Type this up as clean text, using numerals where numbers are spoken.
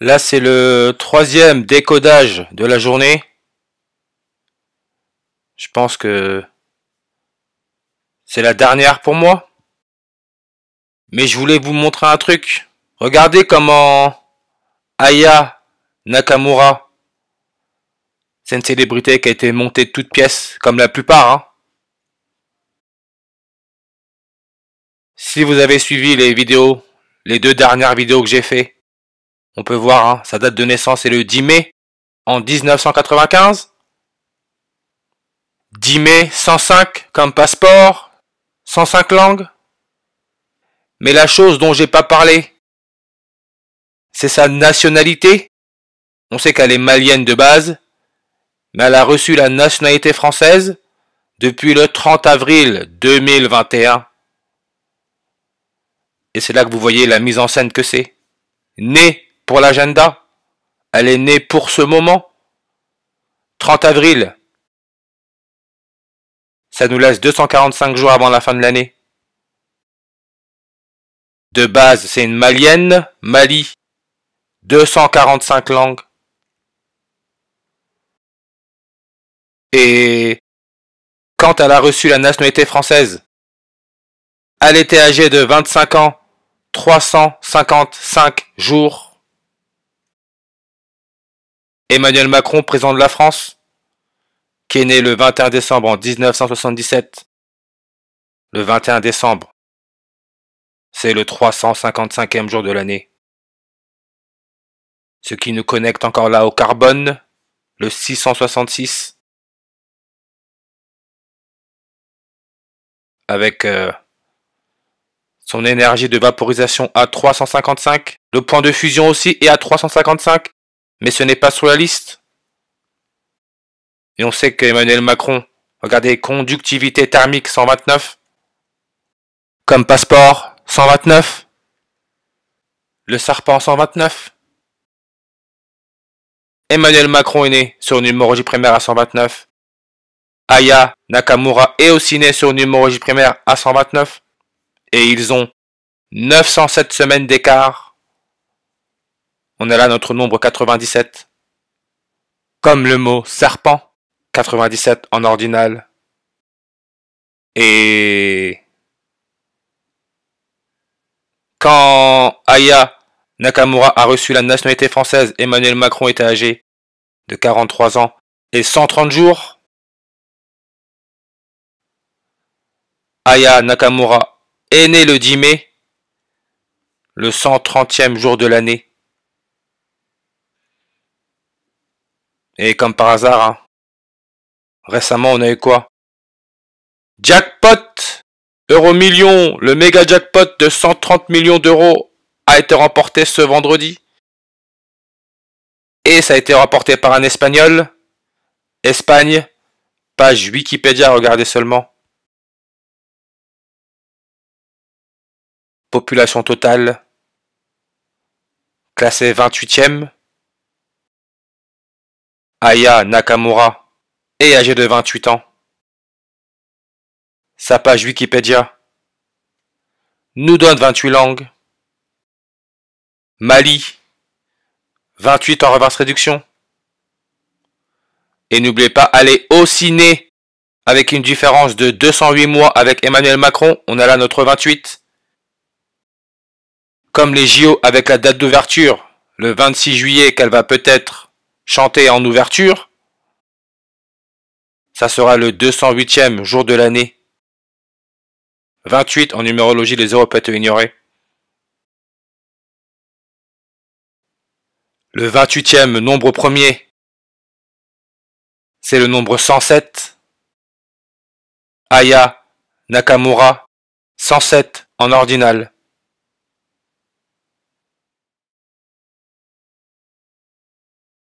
Là, c'est le troisième décodage de la journée. Je pense que c'est la dernière pour moi. Mais je voulais vous montrer un truc. Regardez comment Aya Nakamura, c'est une célébrité qui a été montée de toutes pièces, comme la plupart. Hein. Si vous avez suivi les vidéos, les deux dernières vidéos que j'ai fait, on peut voir, hein, sa date de naissance est le 10 mai en 1995. 10 mai, 105 comme passeport, 105 langues. Mais la chose dont j'ai pas parlé, c'est sa nationalité. On sait qu'elle est malienne de base, mais elle a reçu la nationalité française depuis le 30 avril 2021. Et c'est là que vous voyez la mise en scène que c'est. Née pour l'agenda, elle est née pour ce moment. 30 avril, ça nous laisse 245 jours avant la fin de l'année. De base, c'est une malienne, Mali, 245 langues. Et quand elle a reçu la nationalité française, elle était âgée de 25 ans, 355 jours. Emmanuel Macron, président de la France, qui est né le 21 décembre en 1977. Le 21 décembre, c'est le 355e jour de l'année. Ce qui nous connecte encore là au carbone, le 666. Avec son énergie de vaporisation à 355. Le point de fusion aussi est à 355. Mais ce n'est pas sur la liste. Et on sait qu'Emmanuel Macron, regardez, conductivité thermique 129. Comme passeport, 129. Le serpent 129. Emmanuel Macron est né sur une numérologie primaire à 129. Aya Nakamura est aussi né sur une numérologie primaire à 129. Et ils ont 907 semaines d'écart. On a là notre nombre 97. Comme le mot serpent, 97 en ordinal. Et quand Aya Nakamura a reçu la nationalité française, Emmanuel Macron était âgé de 43 ans et 130 jours. Aya Nakamura est né le 10 mai, le 130e jour de l'année. Et comme par hasard, hein, récemment on a eu quoi? Jackpot Euro-million, le méga jackpot de 130 millions d'euros a été remporté ce vendredi. Et ça a été remporté par un Espagnol. Espagne, page Wikipédia, regardez seulement. Population totale, classée 28e. Aya Nakamura est âgée de 28 ans. Sa page Wikipédia nous donne 28 langues. Mali, 28 en reverse réduction. Et n'oubliez pas, elle est aussi née avec une différence de 208 mois avec Emmanuel Macron. On a là notre 28. Comme les JO avec la date d'ouverture, le 26 juillet qu'elle va peut-être chanter en ouverture, ça sera le 208e jour de l'année. 28 en numérologie, les zéros peuvent être ignorés. Le 28e nombre premier, c'est le nombre 107. Aya Nakamura, 107 en ordinal.